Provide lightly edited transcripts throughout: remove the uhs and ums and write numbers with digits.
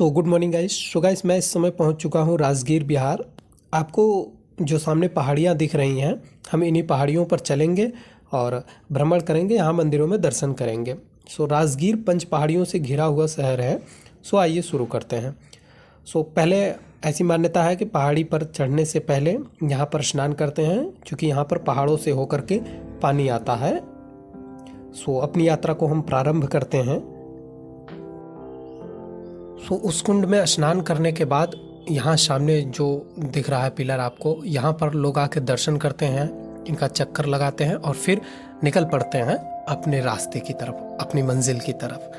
Good morning guys. Guys मैं इस समय पहुंच चुका हूं राजगीर बिहार। आपको जो सामने पहाड़ियां दिख रही हैं, हम इन्हीं पहाड़ियों पर चलेंगे और भ्रमण करेंगे, यहाँ मंदिरों में दर्शन करेंगे। राजगीर 5 पहाड़ियों से घिरा हुआ शहर है। आइए शुरू करते हैं। पहले ऐसी मान्यता है कि पहाड़ी पर चढ़ने से पहले यहाँ पर स्नान करते हैं, क्योंकि यहाँ पर पहाड़ों से होकर के पानी आता है। अपनी यात्रा को हम प्रारंभ करते हैं। उस कुंड में स्नान करने के बाद यहाँ सामने जो दिख रहा है पिलर आपको, यहाँ पर लोग आके दर्शन करते हैं, इनका चक्कर लगाते हैं और फिर निकल पड़ते हैं अपने रास्ते की तरफ, अपनी मंजिल की तरफ।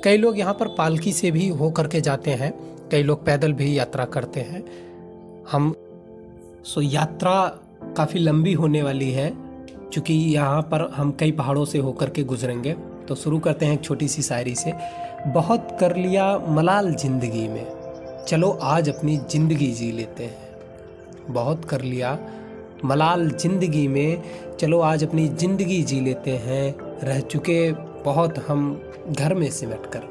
कई लोग यहाँ पर पालकी से भी हो करके जाते हैं, कई लोग पैदल भी यात्रा करते हैं। यात्रा काफ़ी लंबी होने वाली है, क्योंकि यहाँ पर हम कई पहाड़ों से होकर के गुजरेंगे। तो शुरू करते हैं एक छोटी सी शायरी से। बहुत कर लिया मलाल ज़िंदगी में, चलो आज अपनी ज़िंदगी जी लेते हैं। बहुत कर लिया मलाल ज़िंदगी में, चलो आज अपनी ज़िंदगी जी लेते हैं। रह चुके बहुत हम घर में सिमट कर,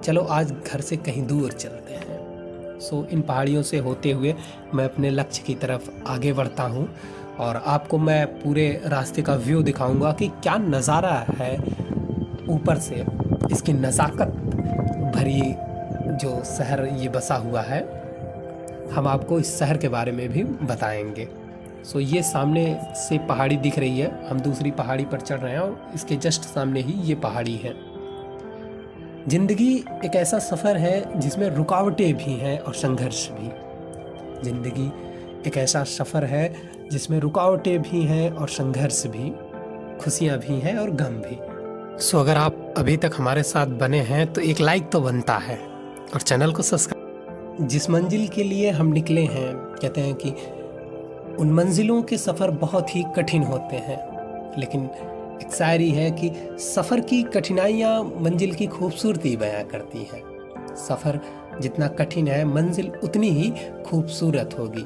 चलो आज घर से कहीं दूर चलते हैं। इन पहाड़ियों से होते हुए मैं अपने लक्ष्य की तरफ आगे बढ़ता हूँ और आपको मैं पूरे रास्ते का व्यू दिखाऊंगा कि क्या नज़ारा है ऊपर से। इसकी नज़ाकत भरी जो शहर ये बसा हुआ है, हम आपको इस शहर के बारे में भी बताएंगे। ये सामने से पहाड़ी दिख रही है, हम दूसरी पहाड़ी पर चढ़ रहे हैं और इसके जस्ट सामने ही ये पहाड़ी है। ज़िंदगी एक ऐसा सफ़र है जिसमें रुकावटें भी हैं और संघर्ष भी। ज़िंदगी एक ऐसा सफ़र है जिसमें रुकावटें भी हैं और संघर्ष भी, खुशियाँ भी हैं और गम भी। अगर आप अभी तक हमारे साथ बने हैं तो एक लाइक तो बनता है और चैनल को सब्सक्राइब। जिस मंजिल के लिए हम निकले हैं, कहते हैं कि उन मंजिलों के सफ़र बहुत ही कठिन होते हैं, लेकिन एक शायरी है कि सफ़र की कठिनाइयाँ मंजिल की खूबसूरती बयां करती हैं। सफ़र जितना कठिन है, मंजिल उतनी ही खूबसूरत होगी।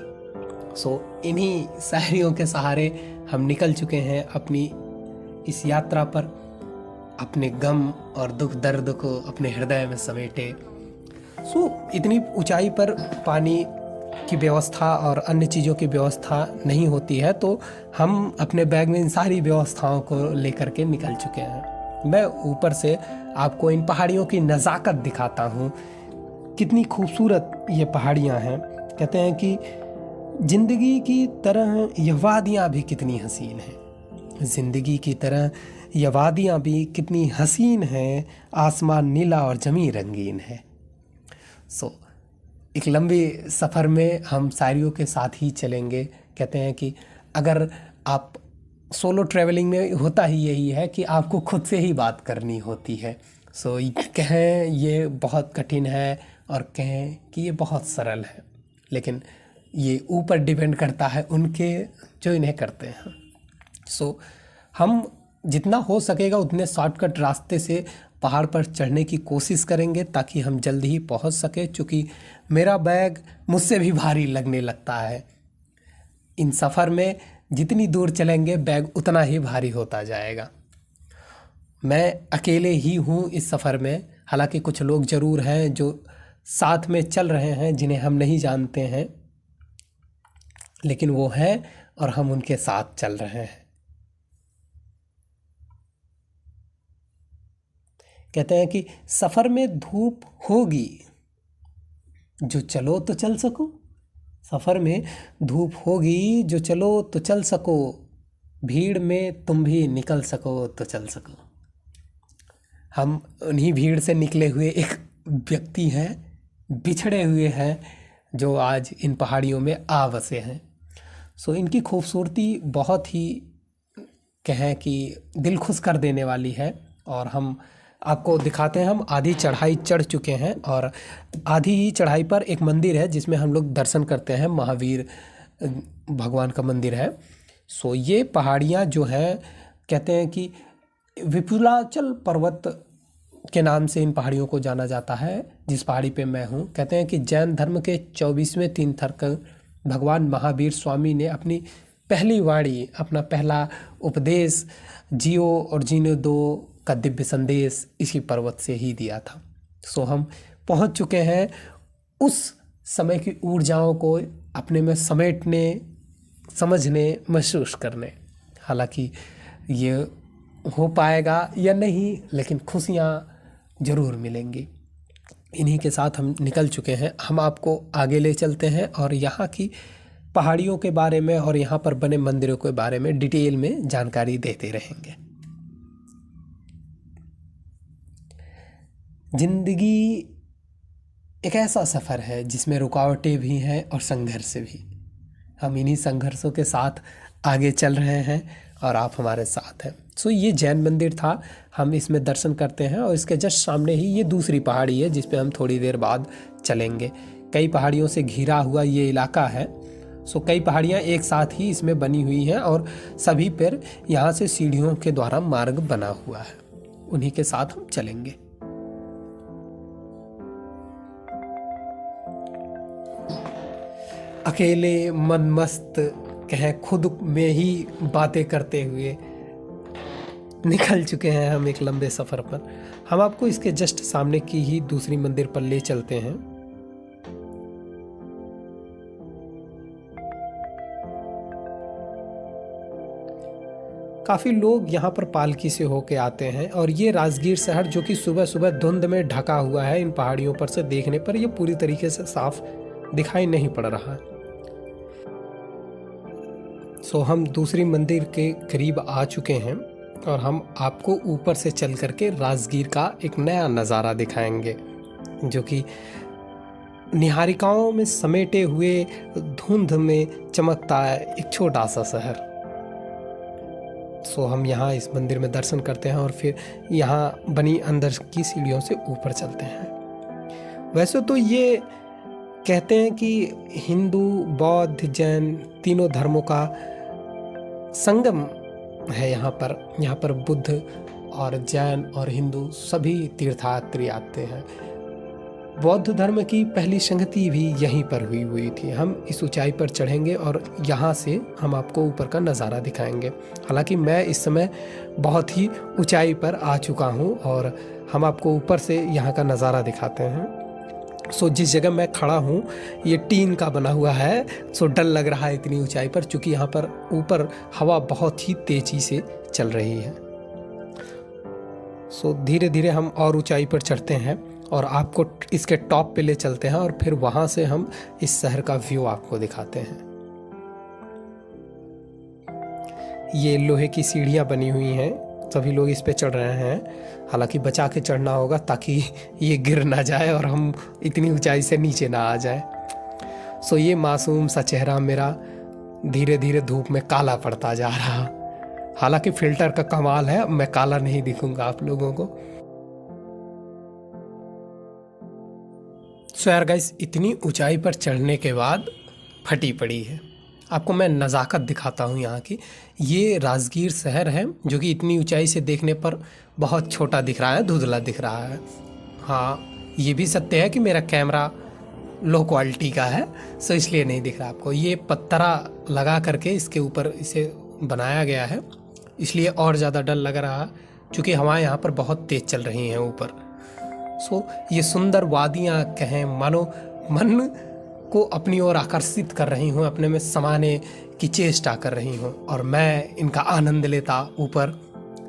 इन्हीं शायरियों के सहारे हम निकल चुके हैं अपनी इस यात्रा पर, अपने गम और दुख दर्द को अपने हृदय में समेटे। इतनी ऊंचाई पर पानी की व्यवस्था और अन्य चीज़ों की व्यवस्था नहीं होती है, तो हम अपने बैग में इन सारी व्यवस्थाओं को लेकर के निकल चुके हैं। मैं ऊपर से आपको इन पहाड़ियों की नज़ाकत दिखाता हूँ, कितनी खूबसूरत ये पहाड़ियाँ हैं। कहते हैं कि ज़िंदगी की तरह ये वादियाँ भी कितनी हसीन हैं। ज़िंदगी की तरह ये वादियाँ भी कितनी हसीन हैं, आसमान नीला और ज़मीन रंगीन है। एक लंबी सफ़र में हम शायरियों के साथ ही चलेंगे। कहते हैं कि अगर आप सोलो ट्रैवलिंग में होता ही यही है कि आपको खुद से ही बात करनी होती है। कहें ये बहुत कठिन है और कहें कि ये बहुत सरल है, लेकिन ये ऊपर डिपेंड करता है उनके जो इन्हें करते हैं। हम जितना हो सकेगा उतने शॉर्टकट रास्ते से पहाड़ पर चढ़ने की कोशिश करेंगे, ताकि हम जल्दी ही पहुंच सके, क्योंकि मेरा बैग मुझसे भी भारी लगने लगता है। इन सफ़र में जितनी दूर चलेंगे बैग उतना ही भारी होता जाएगा। मैं अकेले ही हूँ इस सफ़र में, हालांकि कुछ लोग ज़रूर हैं जो साथ में चल रहे हैं, जिन्हें हम नहीं जानते हैं, लेकिन वो हैं और हम उनके साथ चल रहे हैं। कहते हैं कि सफ़र में धूप होगी जो चलो तो चल सको। सफ़र में धूप होगी जो चलो तो चल सको, भीड़ में तुम भी निकल सको तो चल सको। हम उन्हीं भीड़ से निकले हुए एक व्यक्ति हैं, बिछड़े हुए हैं, जो आज इन पहाड़ियों में आ बसे हैं। इनकी खूबसूरती बहुत ही कहें कि दिल खुश कर देने वाली है। और हम आपको दिखाते हैं, हम आधी चढ़ाई चढ़ चुके हैं और आधी ही चढ़ाई पर एक मंदिर है जिसमें हम लोग दर्शन करते हैं, महावीर भगवान का मंदिर है। ये पहाड़ियाँ जो हैं, कहते हैं कि विपुलाचल पर्वत के नाम से इन पहाड़ियों को जाना जाता है, जिस पहाड़ी पे मैं हूँ। कहते हैं कि जैन धर्म के 24वें तीर्थंकर भगवान महावीर स्वामी ने अपनी पहली वाणी, अपना पहला उपदेश जियो और जीने दो का दिव्य संदेश इसी पर्वत से ही दिया था। हम पहुंच चुके हैं उस समय की ऊर्जाओं को अपने में समेटने, समझने, महसूस करने। हालांकि ये हो पाएगा या नहीं, लेकिन खुशियाँ ज़रूर मिलेंगी। इन्हीं के साथ हम निकल चुके हैं। हम आपको आगे ले चलते हैं और यहाँ की पहाड़ियों के बारे में और यहाँ पर बने मंदिरों के बारे में डिटेल में जानकारी देते रहेंगे। जिंदगी एक ऐसा सफ़र है जिसमें रुकावटें भी हैं और संघर्ष भी। हम इन्हीं संघर्षों के साथ आगे चल रहे हैं और आप हमारे साथ हैं। सो ये जैन मंदिर था, हम इसमें दर्शन करते हैं और इसके जस्ट सामने ही ये दूसरी पहाड़ी है जिस पे हम थोड़ी देर बाद चलेंगे। कई पहाड़ियों से घिरा हुआ ये इलाका है। सो कई पहाड़ियाँ एक साथ ही इसमें बनी हुई हैं और सभी पर यहाँ से सीढ़ियों के द्वारा मार्ग बना हुआ है। उन्हीं के साथ हम चलेंगे। अकेले मन मस्त कहें खुद में ही बातें करते हुए निकल चुके हैं हम एक लंबे सफ़र पर। हम आपको इसके जस्ट सामने की ही दूसरी मंदिर पर ले चलते हैं। काफ़ी लोग यहाँ पर पालकी से होके आते हैं और ये राजगीर शहर जो कि सुबह सुबह धुंध में ढका हुआ है, इन पहाड़ियों पर से देखने पर ये पूरी तरीके से साफ दिखाई नहीं पड़ रहा है। सो हम दूसरी मंदिर के करीब आ चुके हैं और हम आपको ऊपर से चल करके राजगीर का एक नया नज़ारा दिखाएंगे, जो कि निहारिकाओं में समेटे हुए धुंध में चमकता है एक छोटा सा शहर। सो हम यहाँ इस मंदिर में दर्शन करते हैं और फिर यहाँ बनी अंदर की सीढ़ियों से ऊपर चलते हैं। वैसे तो ये कहते हैं कि हिंदू, बौद्ध, जैन तीनों धर्मों का संगम है यहाँ पर बुद्ध और जैन और हिंदू सभी तीर्थयात्री आते हैं। बौद्ध धर्म की पहली संगति भी यहीं पर हुई थी। हम इस ऊंचाई पर चढ़ेंगे और यहाँ से हम आपको ऊपर का नज़ारा दिखाएंगे। हालांकि मैं इस समय बहुत ही ऊंचाई पर आ चुका हूँ और हम आपको ऊपर से यहाँ का नज़ारा दिखाते हैं। सो जिस जगह मैं खड़ा हूँ ये टीन का बना हुआ है। सो डर लग रहा है इतनी ऊंचाई पर, क्योंकि यहाँ पर ऊपर हवा बहुत ही तेजी से चल रही है। सो धीरे धीरे हम और ऊंचाई पर चढ़ते हैं और आपको इसके टॉप पे ले चलते हैं और फिर वहाँ से हम इस शहर का व्यू आपको दिखाते हैं। ये लोहे की सीढ़ियाँ बनी हुई हैं, सभी लोग इस पे चढ़ रहे हैं। हालांकि बचा के चढ़ना होगा ताकि ये गिर ना जाए और हम इतनी ऊंचाई से नीचे ना आ जाए। सो ये मासूम सा चेहरा मेरा धीरे धीरे धूप में काला पड़ता जा रहा। हालांकि फिल्टर का कमाल है, मैं काला नहीं दिखूंगा आप लोगों को। सो यार गाइस, इतनी ऊंचाई पर चढ़ने के बाद फटी पड़ी है। आपको मैं नज़ाकत दिखाता हूँ यहाँ की। ये राजगीर शहर है जो कि इतनी ऊंचाई से देखने पर बहुत छोटा दिख रहा है, धुंधला दिख रहा है। हाँ, ये भी सत्य है कि मेरा कैमरा लो क्वालिटी का है, सो इसलिए नहीं दिख रहा आपको। ये पत्थरा लगा करके इसके ऊपर इसे बनाया गया है, इसलिए और ज़्यादा डर लग रहा है, क्योंकि हवाएं यहाँ पर बहुत तेज़ चल रही हैं ऊपर। सो ये सुंदर वादियाँ कहें मानो मन को अपनी ओर आकर्षित कर रही हूँ, अपने में समाने की चेष्टा कर रही हूँ और मैं इनका आनंद लेता ऊपर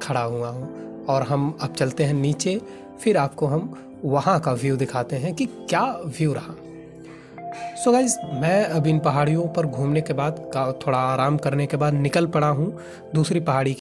खड़ा हुआ हूँ। और हम अब चलते हैं नीचे, फिर आपको हम वहाँ का व्यू दिखाते हैं कि क्या व्यू रहा। सो गाइस, मैं अब इन पहाड़ियों पर घूमने के बाद थोड़ा आराम करने के बाद निकल पड़ा हूँ दूसरी पहाड़ी